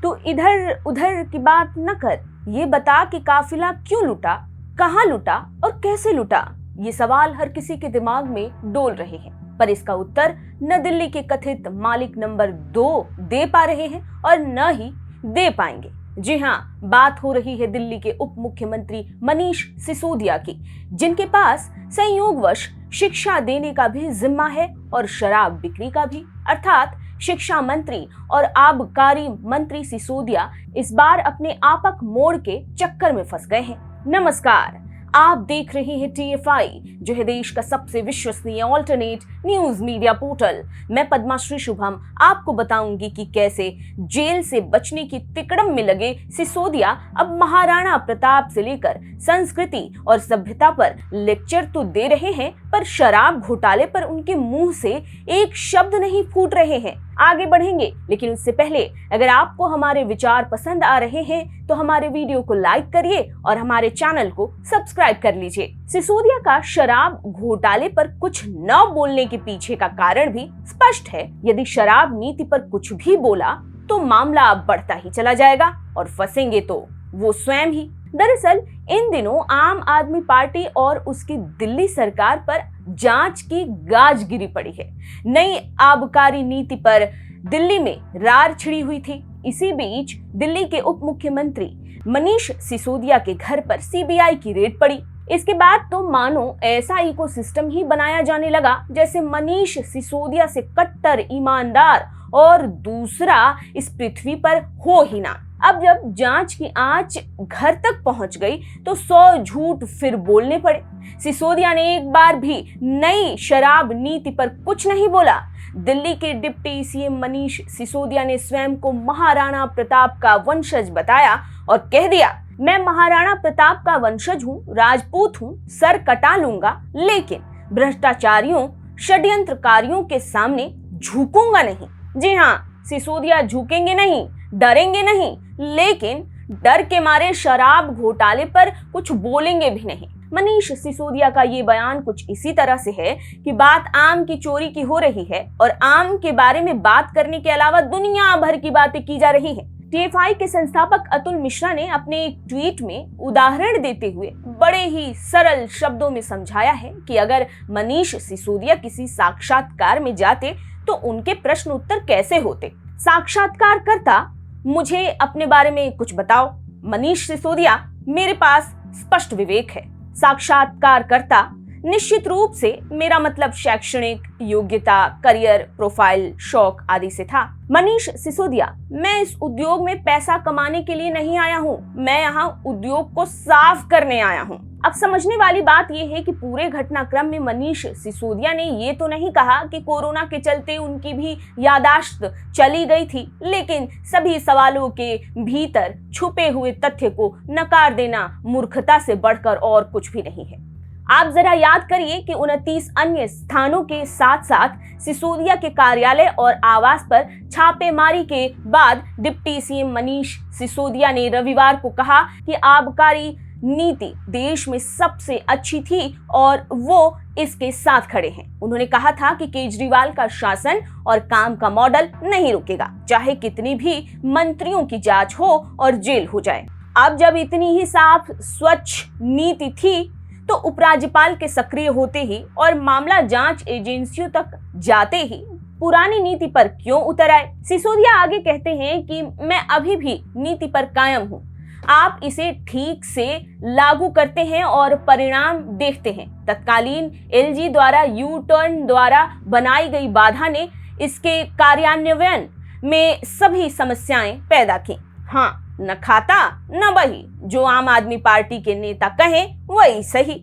तो इधर उधर की बात न कर, ये बता कि काफिला क्यों लुटा, कहाँ लुटा और कैसे लुटा। ये सवाल हर किसी के दिमाग में डोल रहे हैं, पर इसका उत्तर न दिल्ली के कथित मालिक नंबर 2 दे पा रहे हैं और न ही दे पाएंगे। जी हाँ, बात हो रही है दिल्ली के उप मुख्यमंत्री मनीष सिसोदिया की, जिनके पास संयोगवश शिक्षा देने का भी जिम्मा है और शराब बिक्री का भी। अर्थात शिक्षा मंत्री और आबकारी मंत्री सिसोदिया इस बार अपने आपक मोड़ के चक्कर में फंस गए हैं। नमस्कार, आप देख रहे हैं TFI, जो है देश का सबसे विश्वसनीय ऑल्टरनेट न्यूज मीडिया पोर्टल। मैं पद्माश्री शुभम आपको बताऊंगी कि कैसे जेल से बचने की तिकड़म में लगे सिसोदिया अब महाराणा प्रताप से लेकर संस्कृति और सभ्यता पर लेक्चर तो दे रहे हैं, पर शराब घोटाले पर उनके मुंह से एक शब्द नहीं फूट रहे हैं। आगे बढ़ेंगे, लेकिन उससे पहले अगर आपको हमारे विचार पसंद आ रहे हैं तो हमारे वीडियो को लाइक करिए और हमारे चैनल को सब्सक्राइब कर लीजिए। सिसोदिया का शराब घोटाले पर कुछ न बोलने के पीछे का कारण भी स्पष्ट है। यदि शराब नीति पर कुछ भी बोला तो मामला बढ़ता ही चला जाएगा और फंसेंगे तो वो स्वयं ही। दरअसल इन दिनों आम आदमी पार्टी और उसकी दिल्ली सरकार पर जांच की गाज गिरी पड़ी है। नई आबकारी नीति पर दिल्ली में रार छिड़ी हुई थी। इसी बीच दिल्ली के उप मुख्यमंत्री मनीष सिसोदिया के घर पर CBI की रेड पड़ी। इसके बाद तो मानो ऐसा इकोसिस्टम ही बनाया जाने लगा जैसे मनीष सिसोदिया से कट्टर ईमानदार और दूसरा इस पृथ्वी पर हो ही ना। अब जब जांच की आंच घर तक पहुंच गई तो 100 झूठ फिर बोलने पड़े। सिसोदिया ने एक बार भी नई शराब नीति पर कुछ नहीं बोला। दिल्ली के डिप्टी CM मनीष सिसोदिया ने स्वयं को महाराणा प्रताप का वंशज बताया और कह दिया, मैं महाराणा प्रताप का वंशज हूँ, राजपूत हूँ, सर कटा लूंगा, लेकिन भ्रष्टाचारियों षड्यंत्रकारियों के सामने झुकूंगा नहीं। जी हाँ, सिसोदिया झुकेंगे नहीं, डरेंगे नहीं, लेकिन डर के मारे शराब घोटाले पर कुछ बोलेंगे भी नहीं। मनीष सिसोदिया का ये बयान कुछ इसी तरह से है कि बात आम की चोरी की हो रही है और आम के बारे में बात करने के अलावा दुनिया भर की बातें की जा रही हैं। TFI के संस्थापक अतुल मिश्रा ने अपने एक ट्वीट में उदाहरण देते हुए बड़े ही सरल शब्दों में समझाया है कि अगर मनीष सिसोदिया किसी साक्षात्कार में जाते तो उनके प्रश्न उत्तर कैसे होते। साक्षात्कारकर्ता, मुझे अपने बारे में कुछ बताओ। मनीष सिसोदिया, मेरे पास स्पष्ट विवेक है। साक्षात्कारकर्ता, निश्चित रूप से मेरा मतलब शैक्षणिक योग्यता, करियर प्रोफाइल, शौक आदि से था। मनीष सिसोदिया, मैं इस उद्योग में पैसा कमाने के लिए नहीं आया हूँ, मैं यहाँ उद्योग को साफ करने आया हूँ। अब समझने वाली बात यह है कि पूरे घटनाक्रम में मनीष सिसोदिया ने ये तो नहीं कहा कि कोरोना के चलते उनकी भी यादाश्त चली गई थी, लेकिन सभी सवालों के भीतर छुपे हुए तथ्य को नकार देना मूर्खता से बढ़कर और कुछ भी नहीं है। आप जरा याद करिए कि 29 अन्य स्थानों के साथ साथ सिसोदिया के कार्यालय और आवास पर छापेमारी के बाद डिप्टी CM मनीष सिसोदिया ने रविवार को कहा कि आबकारी नीति देश में सबसे अच्छी थी और वो इसके साथ खड़े हैं। उन्होंने कहा था कि केजरीवाल का शासन और काम का मॉडल नहीं रुकेगा, चाहे कितनी भी मंत्रियों की जांच हो और जेल हो जाए। अब जब इतनी ही साफ स्वच्छ नीति थी तो उपराज्यपाल के सक्रिय होते ही और मामला जांच एजेंसियों तक जाते ही पुरानी नीति पर क्यों उतर आए। सिसोदिया आगे कहते हैं कि मैं अभी भी नीति पर कायम हूं, आप इसे ठीक से लागू करते हैं और परिणाम देखते हैं। तत्कालीन LG द्वारा U-टर्न द्वारा बनाई गई बाधा ने इसके कार्यान्वयन में सभी समस्याएं पैदा की। हाँ, न खाता न बही, जो आम आदमी पार्टी के नेता कहें वही सही।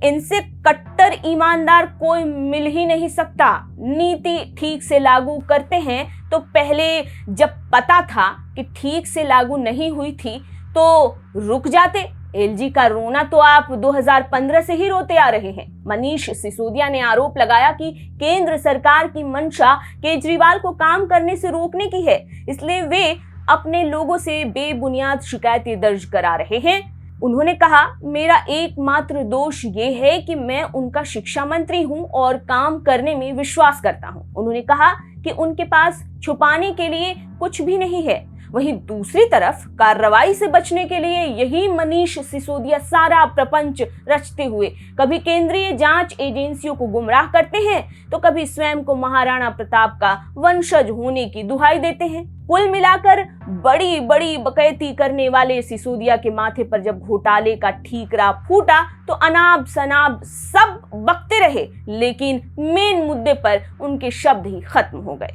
इनसे कट्टर ईमानदार कोई मिल ही नहीं सकता। नीति ठीक से लागू करते हैं तो पहले जब पता था कि ठीक से लागू नहीं हुई थी तो रुक जाते। LG का रोना तो आप 2015 से ही रोते आ रहे हैं। मनीष सिसोदिया ने आरोप लगाया कि केंद्र सरकार की मंशा केजरीवाल को काम करने से रोकने की है, इसलिए वे अपने लोगों से बेबुनियाद शिकायतें दर्ज करा रहे हैं। उन्होंने कहा, मेरा एकमात्र दोष ये है कि मैं उनका शिक्षा मंत्री हूं और काम करने में विश्वास करता हूं। उन्होंने कहा कि उनके पास छुपाने के लिए कुछ भी नहीं है, वहीं दूसरी तरफ कार्रवाई से बचने के लिए यही मनीष सिसोदिया सारा प्रपंच रचते हुए कभी केंद्रीय जांच एजेंसियों को गुमराह करते हैं तो कभी स्वयं को महाराणा प्रताप का वंशज होने की दुहाई देते हैं। कुल मिलाकर बड़ी बड़ी बकैती करने वाले सिसोदिया के माथे पर जब घोटाले का ठीकरा फूटा तो अनाब शनाब सब बकते रहे, लेकिन मेन मुद्दे पर उनके शब्द ही खत्म हो गए।